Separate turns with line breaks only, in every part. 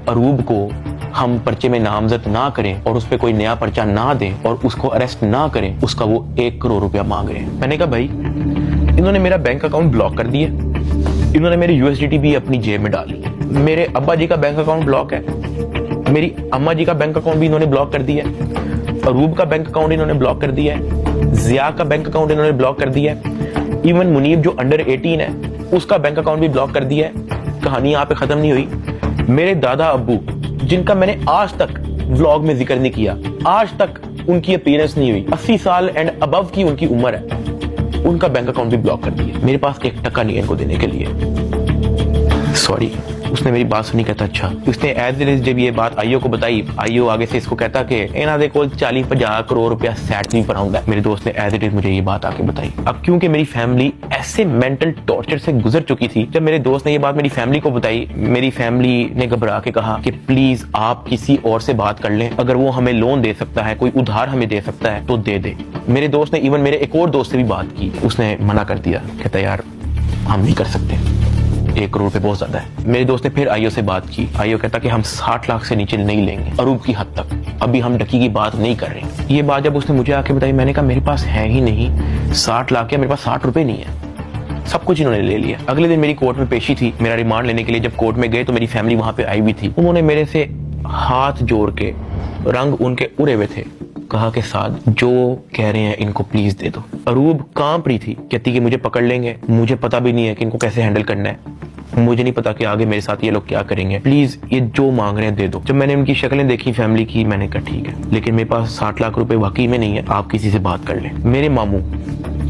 अरूब को हम पर्चे में नामजद ना करें और उस पर कोई नया पर्चा ना दें और उसको अरेस्ट ना करें, उसका वो 1 करोड़ रुपया मांग रहे हैं। मैंने कहा भाई, इन्होंने मेरा बैंक अकाउंट ब्लॉक कर दिया, इन्होंने मेरी यूएसडीटी भी अपनी जेब में डाली, मेरे अब्बा जी का बैंक अकाउंट ब्लॉक है, मेरी अम्मा जी का बैंक अकाउंट भी इन्होंने ब्लॉक कर दिया है, अरूब का बैंक अकाउंट इन्होंने ब्लॉक कर दिया है, जिया का बैंक अकाउंट इन्होंने ब्लॉक कर दिया है, इवन मुनीब जो अंडर 18 है उसका बैंक अकाउंट भी ब्लॉक कर दिया है। कहानी यहाँ पे खत्म नहीं हुई। मेरे दादा अब्बू, जिनका मैंने आज तक व्लॉग में जिक्र नहीं किया, आज तक उनकी अपीयरेंस नहीं हुई, 80 साल एंड अबव की उनकी उम्र है, उनका बैंक अकाउंट भी ब्लॉक कर दिया। मेरे पास 1 टका नहीं है इनको देने के लिए। सॉरी, उसने मेरी बात सुनी, कहता अच्छा। उसने एज इट इज जब ये बात आईओ को बताई, आईओ आगे से इसको कहता कि इन्हों दे कोल 40-50 करोड़ रुपया सेट नहीं पड़ा। मेरे दोस्त ने एज इट इज मुझे ये बात आके बताई। अब क्योंकि मेरी फैमिली ऐसे मेंटल टॉर्चर से गुजर चुकी थी, जब मेरे दोस्त ने ये बात मेरी फैमिली को बताई, मेरी फैमिली ने घबरा के कहा कि प्लीज आप किसी और से बात कर लें, अगर वो हमें लोन दे सकता है, कोई उधार हमें दे सकता है तो दे दे। मेरे दोस्त ने इवन मेरे एक और दोस्त से भी बात की, उसने मना कर दिया, कहता यार हम नहीं कर सकते, 1 करोड़ पे बहुत ज्यादा है। मेरे दोस्त ने फिर आईओ से बात की, आईओ कहता कि हम 60 लाख से नीचे नहीं लेंगे, अरूब की हद तक, अभी हम डकी की बात नहीं कर रहे। ये बात जब उसने मुझे आके बताई, मैंने कहा मेरे पास है ही नहीं 60 लाख, या मेरे पास 60 रुपए नहीं है, सब कुछ इन्होंने ले लिया। अगले दिन मेरी कोर्ट में पेशी थी, मेरा रिमांड लेने के लिए जब कोर्ट में गए तो मेरी फैमिली वहां पे आई हुई थी। उन्होंने मेरे से हाथ जोड़ के, रंग उनके उड़े हुए थे, कहा कि साद जो कह रहे हैं इनको प्लीज दे दो। अरूब कांप रही थी, कहती कि मुझे पकड़ लेंगे, मुझे पता भी नहीं है कि इनको कैसे हैंडल करना है, मुझे नहीं पता कि आगे मेरे साथ ये लोग क्या करेंगे, प्लीज ये जो मांग रहे हैं दे दो। जब मैंने उनकी शक्लें देखी फैमिली की, मैंने कहा ठीक है, लेकिन मेरे पास 60 लाख रुपए वाकई में नहीं है, आप किसी से बात कर लें। मेरे मामू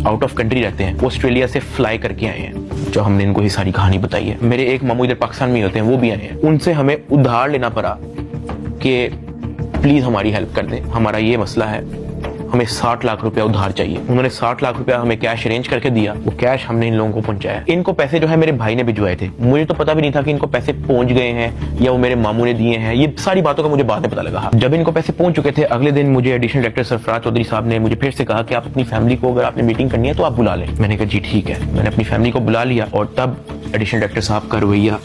आउट ऑफ कंट्री रहते हैं, ऑस्ट्रेलिया से फ्लाई करके आए हैं, जो हमने इनको ये सारी कहानी बताई है। मेरे एक मामू इधर पाकिस्तान में होते हैं, वो भी आए हैं, उनसे हमें उधार लेना पड़ा कि प्लीज हमारी हेल्प कर दें, हमारा ये मसला है, हमें 60 लाख रुपया उधार चाहिए। उन्होंने 60 लाख रुपया हमें कैश अरेंज करके दिया, वो कैश हमने इन लोगों को पहुंचाया। इनको पैसे जो है मेरे भाई ने भिजवाए थे, मुझे तो पता भी नहीं था कि इनको पैसे पहुंच गए हैं या वो मेरे मामू ने दिए हैं, ये सारी बातों का मुझे बाद में पता लगा। जब इनको पैसे पहुंच चुके थे, अगले दिन मुझे एडिशनल डायरेक्टर सरफराज चौधरी साहब ने मुझे फिर से कहा कि आप अपनी फैमिली को, अगर आपने मीटिंग करनी है तो आप बुला लें। मैंने कहा जी ठीक है, मैंने अपनी फैमिली को बुला लिया और तब एडिशनल डायरेक्टर साहब का रवैया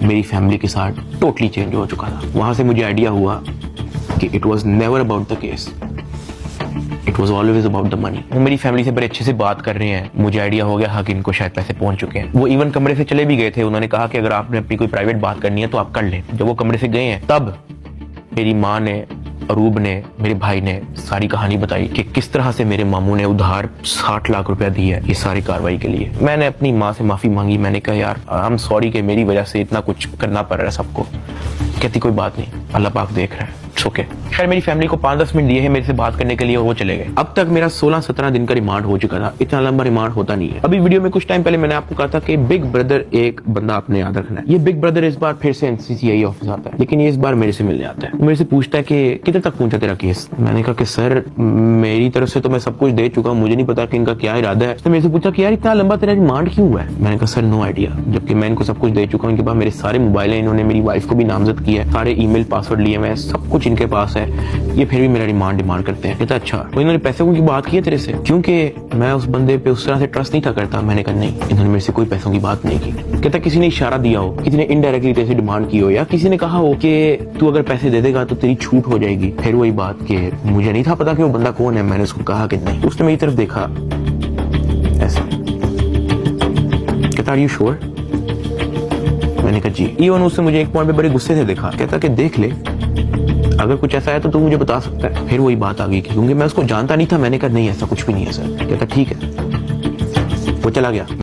मेरी फैमिली के साथ टोटली चेंज हो चुका था। वहां से मुझे आइडिया हुआ कि it was never about the case, it was always about the money. वो मेरी फैमिली से बड़े अच्छे से बात कर रहे हैं, मुझे आइडिया हो गया हाँ कि इनको शायद पैसे पहुंच चुके हैं। वो इवन कमरे से चले भी गए थे, उन्होंने कहा कि अगर आपने अपनी कोई प्राइवेट बात करनी है तो आप कर लें। जब वो कमरे से गए हैं तब मेरी माँ ने, अरूब ने, मेरे भाई ने सारी कहानी बताई कि किस तरह से मेरे मामू ने उधार 60 लाख रुपया दी है ये सारी कार्रवाई के लिए। मैंने अपनी माँ से माफी मांगी, मैंने कहा यार आई एम सॉरी कि मेरी वजह से इतना कुछ करना पड़ रहा है सबको। कहती कोई बात नहीं, अल्लाह पाक देख रहा है, ओके। खैर मेरी फैमिली को 5-10 मिनट दिए हैं मेरे से बात करने के लिए और वो चले गए। अब तक मेरा 16-17 दिन का रिमांड हो चुका था, इतना लंबा रिमांड होता नहीं है। अभी वीडियो में कुछ टाइम पहले मैंने आपको कहा था कि बिग ब्रदर एक बंदा आपने याद रखना है। ये बिग ब्रदर इस बार फिर से एनसीसीआई ऑफिस आता है, लेकिन ये इस बार मेरे से मिलने आता है। मेरे से पूछता है कि किधर तक पहुंचा तेरा केस। मैंने कहा कि सर मेरी तरफ से तो मैं सब कुछ दे चुका हूँ, मुझे नहीं पता कि इनका क्या इरादा है। उसने मेरे से पूछा कि यार इतना लंबा तेरा रिमांड क्यों हुआ है। मैंने कहा सर नो आइडिया, जबकि मैं इनको सब कुछ दे चुका हूँ। इनके पास मेरे सारे मोबाइल है, इन्होंने मेरी वाइफ को भी नामजद किया है, सारे ईमेल पासवर्ड लिए हुए हैं, सब कुछ इनके पास है, ये फिर भी मेरा रिमांड डिमांड करते हैं। कहता अच्छा वो इन्होंने पैसों की बात की है तेरे से, क्योंकि मैं उस बंदे पे उस तरह से ट्रस्ट नहीं था करता। मैंने कहा नहीं, इन्होंने मेरे से कोई पैसों की बात नहीं की। कहता किसी ने इशारा दिया हो, किसी ने इनडायरेक्टली तेरे से डिमांड की हो, या किसी ने कहा हो कि तू अगर पैसे दे देगा तो तेरी छूट हो जाएगी। फिर वही बात कि मुझे नहीं था पता कि वो बंदा कौन है। मैंने उसको कहा कि नहीं। उसने मेरी तरफ देखा ऐसा, कहता आर यू श्योर। मैंने कहा जी। इवन उससे मुझे एक पॉइंट पे बड़े गुस्से से देखा, कहता कि देख ले अगर कुछ ऐसा है तो तू मुझे बता सकता है। फिर वही बात आ गई क्योंकि मैं उसको जानता नहीं था। मैंने कहा नहीं ऐसा कुछ भी नहीं है सर। कहता ठीक है, वो चला गया।